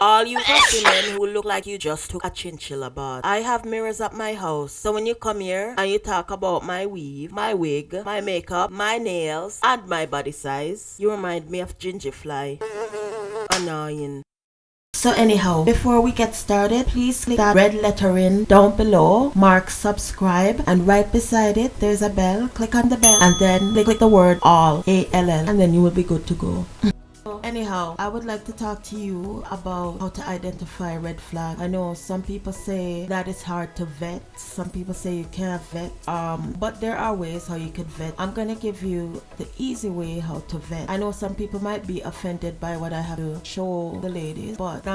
All you fussy men who look like you just took a chinchilla bath. I have mirrors at my house, so when you come here and you talk about my weave, my wig, my makeup, my nails, and my body size, you remind me of Ginger Fly. Annoying. So anyhow, before we get started, please click that red lettering down below, mark subscribe, and right beside it there's a bell. Click on the bell and then click the word all, ALL, and then you will be good to go. Anyhow, I would like to talk to you about how to identify red flag. I know some people say that it's hard to vet. Some people say you can't vet. But there are ways how you could vet. I'm gonna give you the easy way how to vet. I know some people might be offended by what I have to show the ladies, but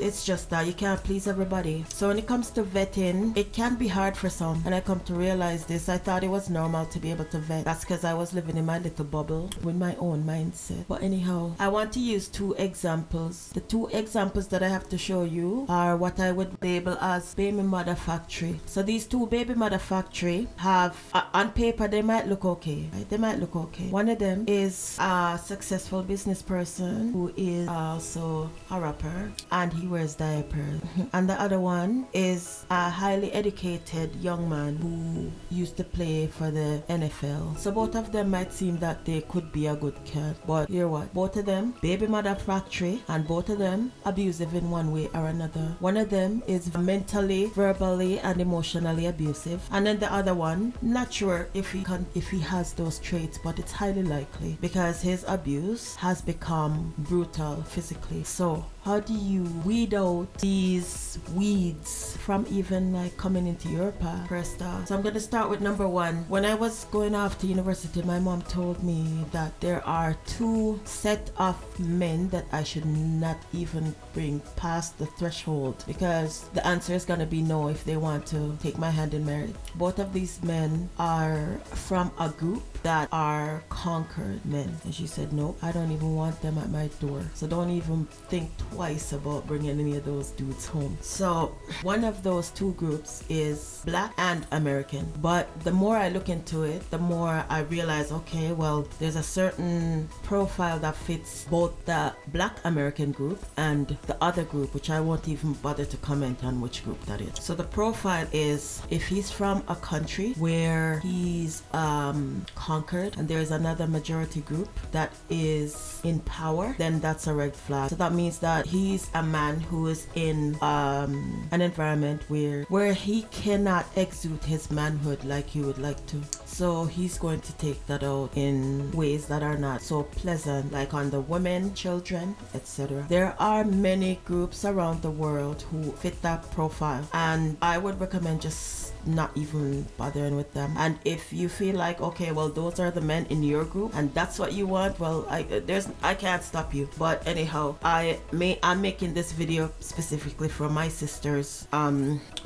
it's just that you can't please everybody. So when it comes to vetting, it can be hard for some, and I come to realize this. I thought it was normal to be able to vet. That's because I was living in my little bubble with my own mindset. But anyhow, I want to use two examples. The two examples that I have to show you are what I would label as baby mother factory. So these two baby mother factory have, on paper, they might look okay, right? They might look okay. One of them is a successful business person who is also a rapper, and he wears diapers. And the other one is a highly educated young man who used to play for the NFL. So both of them might seem that they could be a good cat, but hear what? Both of them baby mother factory, and both of them abusive in one way or another. One of them is mentally, verbally, and emotionally abusive, and then the other one, not sure if he has those traits, but it's highly likely because his abuse has become brutal physically. So how do you weed out these weeds from even like coming into your path? First off, so I'm going to start with number one. When I was going off to university, my mom told me that there are two set of men that I should not even bring past the threshold, because the answer is going to be no if they want to take my hand in marriage. Both of these men are from a group that are conquered men. And she said, no, I don't even want them at my door. So don't even think twice about bringing any of those dudes home. So one of those two groups is Black and American. But the more I look into it, the more I realize, okay, well, there's a certain profile that fits both the Black American group and the other group, which I won't even bother to comment on which group that is. So the profile is, if he's from a country where he's conquered and there's another majority group that is in power, then that's a red flag. So that means that he's a man who is in an environment where he cannot exude his manhood like he would like to. So he's going to take that out in ways that are not so pleasant, like on the women, children, etc. There are many groups around the world who fit that profile, and I would recommend just not even bothering with them. And if you feel like, okay, well, those are the men in your group and that's what you want, well, I can't stop you. But anyhow, I'm making this video specifically for my sisters,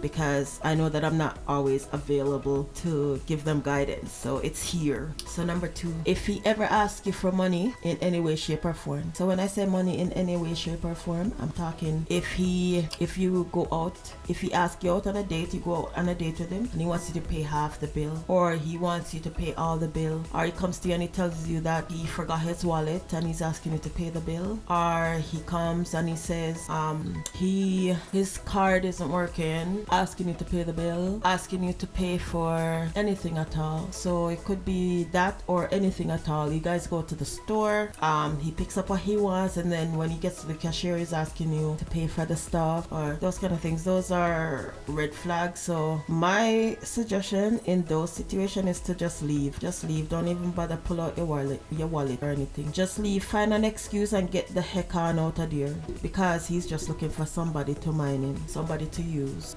because I know that I'm not always available to give them guidance, so it's here. So number two, if he ever asks you for money in any way, shape, or form. So when I say money in any way, shape, or form, I'm talking if you go out, if he asks you out on a date, you go out on a date with him and he wants you to pay half the bill, or he wants you to pay all the bill, or he comes to you and he tells you that he forgot his wallet and he's asking you to pay the bill, or he comes and he says his card isn't working, asking you to pay the bill, asking you to pay for anything at all. So it could be that or anything at all. You guys go to the store, he picks up what he wants, and then when he gets to the cashier, he's asking you to pay for the stuff or those kind of things. Those are red flags. So my suggestion in those situations is to just leave. Don't even bother pull out your wallet or anything. Just leave, find an excuse and get the heck on out of there, because he's just looking for somebody to mine him, somebody to use.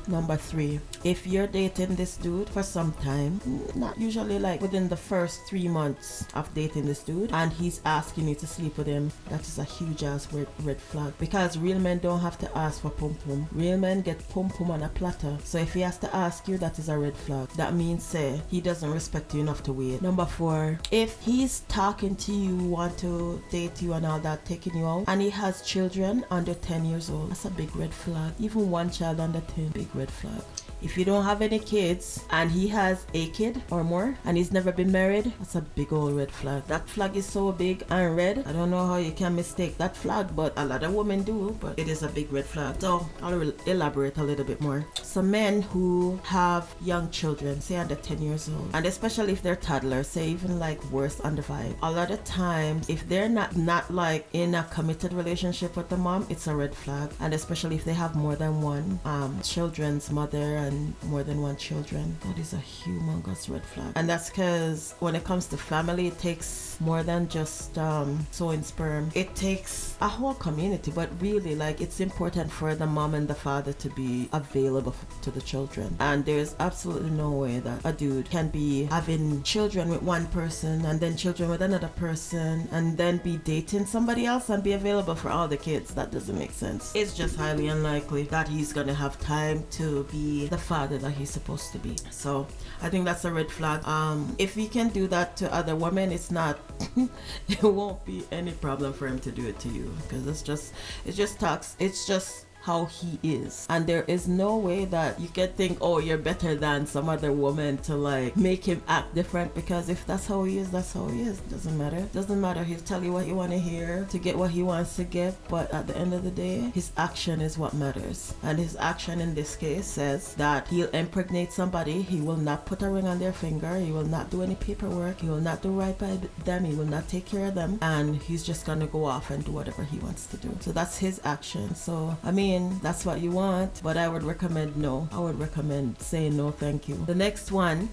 Number three, if you're dating this dude for some time, not usually like within the first 3 months of dating this dude, and he's asking you to sleep with him, that is a huge ass red flag, because real men don't have to ask for pum pum. Real men get pum pum on a platter. So if he has to ask you, that is a red flag. That means say he doesn't respect you enough to wait. Number four, if he's talking to you, want to date you and all that, taking you out, and he has children under 10 years old, that's a big red flag. Even one child under 10, big red flag. If you don't have any kids and he has a kid or more and he's never been married, that's a big old red flag. That flag is so big and red. I don't know how you can mistake that flag, but a lot of women do, but it is a big red flag. So I'll elaborate a little bit more. Some men who have young children, say under 10 years old, and especially if they're toddlers, say even like worse under 5, a lot of times if they're not like in a committed relationship with the mom, it's a red flag. And especially if they have more than one children's mother and more than one children, that is a humongous red flag. And that's because when it comes to family, it takes more than just sowing sperm. It takes a whole community, but really, like, it's important for the mom and the father to be available to the children. And there's absolutely no way that a dude can be having children with one person and then children with another person and then be dating somebody else and be available for all the kids. That doesn't make sense. It's just highly unlikely that he's gonna have time to be the father that he's supposed to be. So I think that's a red flag. If he can do that to other women, it's not it won't be any problem for him to do it to you, because it's just how he is. And there is no way that you can think, oh, you're better than some other woman to like make him act different, because if that's how he is, that's how he is. Doesn't matter. He'll tell you what you want to hear to get what he wants to get, but at the end of the day, his action is what matters. And his action in this case says that he'll impregnate somebody. He will not put a ring on their finger. He will not do any paperwork. He will not do right by them. He will not take care of them, and he's just gonna go off and do whatever he wants to do. So that's his action. So I mean, that's what you want, but I would recommend no. I would recommend saying no, thank you. The next one,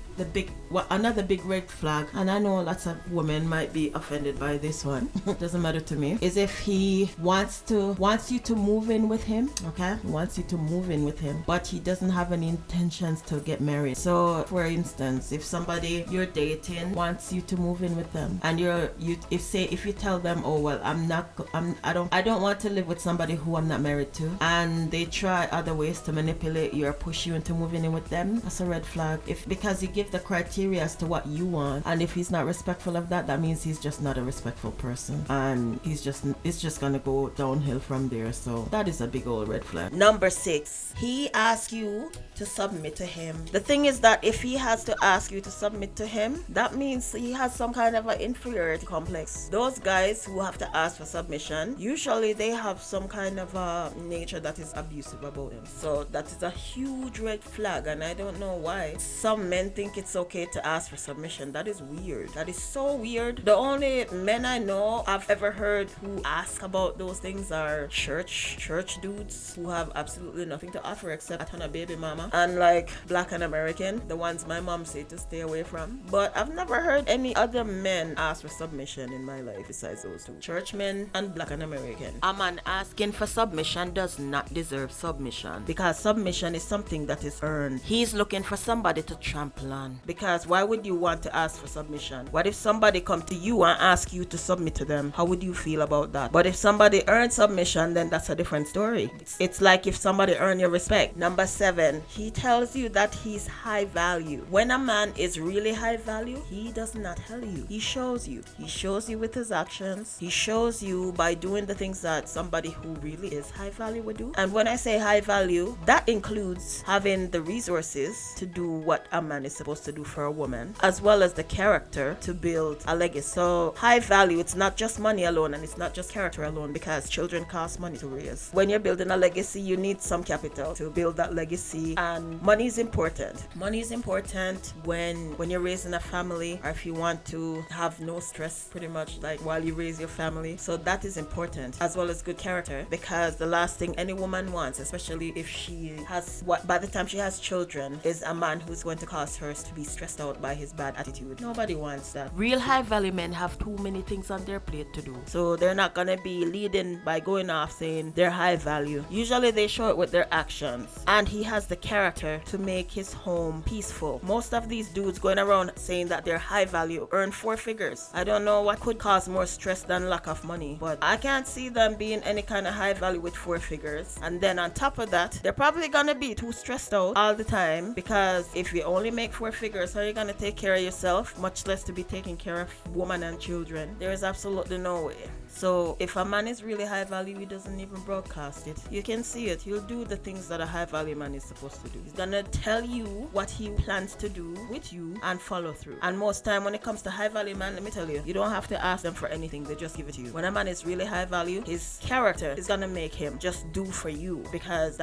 another big red flag, and I know lots of women might be offended by this one. Doesn't matter to me. Is if he wants you to move in with him, okay? Wants you to move in with him, but he doesn't have any intentions to get married. So, for instance, if somebody you're dating wants you to move in with them, and if you tell them, oh well, I don't want to live with somebody who I'm not married to, and they try other ways to manipulate you or push you into moving in with them, that's a red flag. Because you give the criteria as to what you want, and if he's not respectful of that, that means he's just not a respectful person, and it's just gonna go downhill from there. So that is a big old red flag. Number 6, he asks you to submit to him. The thing is that if he has to ask you to submit to him, that means he has some kind of an inferiority complex. Those guys who have to ask for submission, usually they have some kind of a nature that is abusive about them. So that is a huge red flag, and I don't know why some men think it's okay to ask for submission. That is weird. That is so weird. The only men I know I've ever heard who ask about those things are church dudes who have absolutely nothing to offer except a ton of baby mama, and like Black and American, the ones my mom said to stay away from. But I've never heard any other men ask for submission in my life besides those two, churchmen and Black and American. A man asking for submission does not deserve submission, because submission is something that is earned. He's looking for somebody to trample on, because why would you want to ask for submission? What if somebody come to you and ask you to submit to them? How would you feel about that? But if somebody earns submission, then that's a different story. It's like if somebody earn your respect. Number 7, he tells you that he's high value. When a man is really high value, he does not tell you. He shows you. He shows you with his actions. He shows you by doing the things that somebody who really is high value would do. And when I say high value, that includes having the resources to do what a man is supposed to do for a woman, as well as the character to build a legacy. So high value, it's not just money alone, and it's not just character alone, because children cost money to raise. When you're building a legacy, you need some capital to build that legacy, and money is important. Money is important when you're raising a family, or if you want to have no stress pretty much like while you raise your family. So that is important, as well as good character, because the last thing any woman wants, especially if she has by the time she has children, is a man who's going to cause her to be stressed out by his bad attitude. Nobody wants that. Real high value men have too many things on their plate to do, so they're not gonna be leading by going off saying they're high value. Usually they show it with their actions, and he has the character to make his home peaceful. Most of these dudes going around saying that they're high value earn 4 figures. I don't know what could cause more stress than lack of money, but I can't see them being any kind of high value with 4 figures. And then on top of that, they're probably gonna be too stressed out all the time, because if you only make 4 figures, how are you gonna take care of yourself, much less to be taking care of women and children? There is absolutely no way. So if a man is really high value, he doesn't even broadcast it. You can see it. He'll do the things that a high value man is supposed to do. He's gonna tell you what he plans to do with you and follow through. And most time when it comes to high value man, let me tell you, you don't have to ask them for anything. They just give it to you. When a man is really high value, his character is gonna make him just do for you, because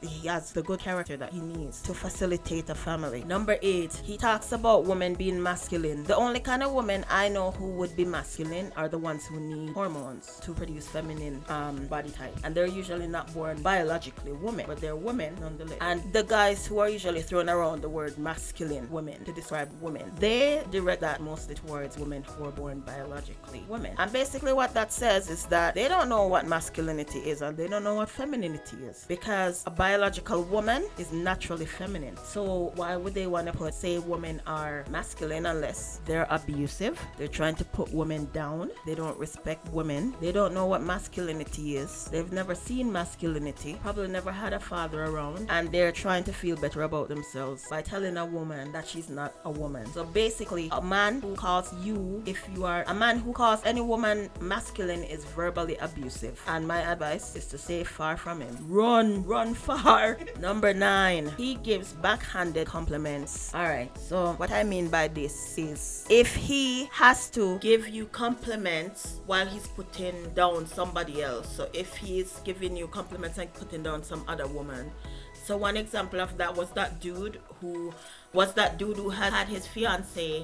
he has the good character that he needs to facilitate a family. Number 8, he talks about women being masculine. The only kind of women I know who would be masculine are the ones who need hormones to produce feminine body type, and they're usually not born biologically women, but they're women nonetheless. And the guys who are usually throwing around the word masculine women to describe women, they direct that mostly towards women who are born biologically women. And basically what that says is that they don't know what masculinity is and they don't know what femininity is, because a biological woman is naturally feminine. So why would they want to say women are masculine unless they're abusive? They're trying to put women down. They don't respect women. They don't know what masculinity is. They've never seen masculinity, probably never had a father around, and they're trying to feel better about themselves by telling a woman that she's not a woman. So basically, a man who calls any woman masculine is verbally abusive, and my advice is to stay far from him. Run far. Number 9, he gives backhanded compliments. Alright, so what I mean by this is, if he has to give you compliments while he's putting down somebody else, so if he's giving you compliments and putting down some other woman. So one example of that was that dude who had his fiance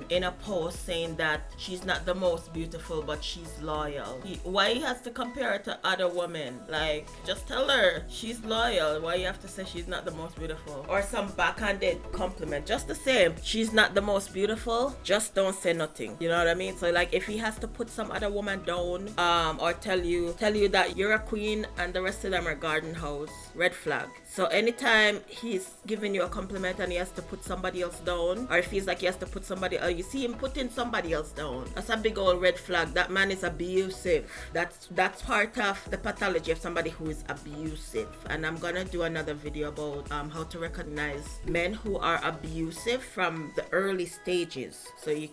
in a post saying that she's not the most beautiful but she's loyal. Why he has to compare her to other women? Like, just tell her she's loyal. Why you have to say she's not the most beautiful? Or some backhanded compliment, just the same, she's not the most beautiful, just don't say nothing. You know what I mean? So like, if he has to put some other woman down or tell you that you're a queen and the rest of them are garden house, red flag. So anytime he's giving you a compliment and he has to put somebody else down, or it feels like he has to put somebody else, you see him putting somebody else down, that's a big old red flag. That man is abusive. That's part of the pathology of somebody who is abusive. And I'm gonna do another video about how to recognize men who are abusive from the early stages. So you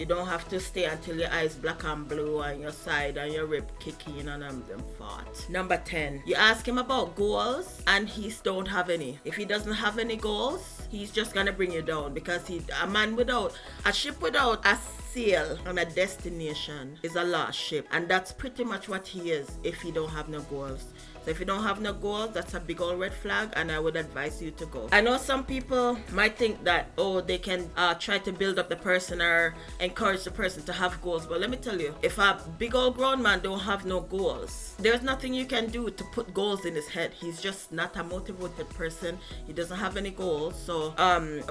don't have to stay until your eyes black and blue and your side and your rib kicking and them fought. Number 10, you ask him about goals and he don't have any. If he doesn't have any goals, he's just gonna bring you down, because a ship without a sail on a destination is a lost ship, and that's pretty much what he is if he don't have no goals. So if you don't have no goals, that's a big old red flag, and I would advise you to go. I know some people might think that, they can try to build up the person or encourage the person to have goals, but let me tell you, if a big old grown man don't have no goals, there's nothing you can do to put goals in his head. He's just not a motivated person. He doesn't have any goals, so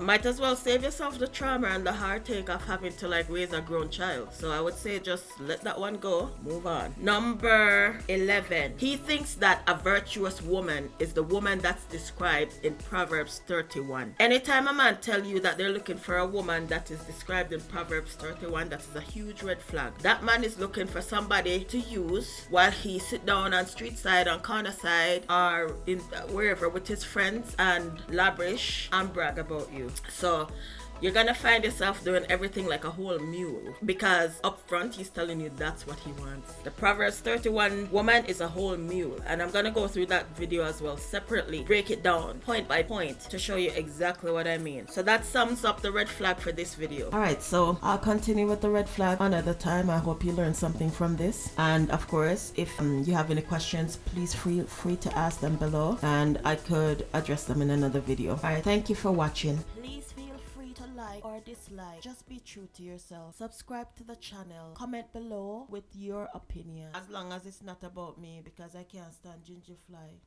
might as well save yourself the trauma and the heartache of having to like raise a grown child. So I would say just let that one go, move on. Number 11, he thinks that a virtuous woman is the woman that's described in Proverbs 31. Anytime a man tell you that they're looking for a woman that is described in Proverbs 31, that is a huge red flag. That man is looking for somebody to use while he sit down on street side, on corner side, or in wherever with his friends and lavish and brag about you. So you're gonna find yourself doing everything like a whole mule, because up front he's telling you that's what he wants. The Proverbs 31 woman is a whole mule, and I'm gonna go through that video as well separately, break it down point by point to show you exactly what I mean. So that sums up the red flag for this video. Alright, so I'll continue with the red flag another time. I hope you learned something from this, and of course if you have any questions, please feel free to ask them below and I could address them in another video. Alright, thank you for watching. Please feel free to like or dislike. Just be true to yourself. Subscribe to the channel. Comment below with your opinion, as long as it's not about me, because I can't stand ginger fly.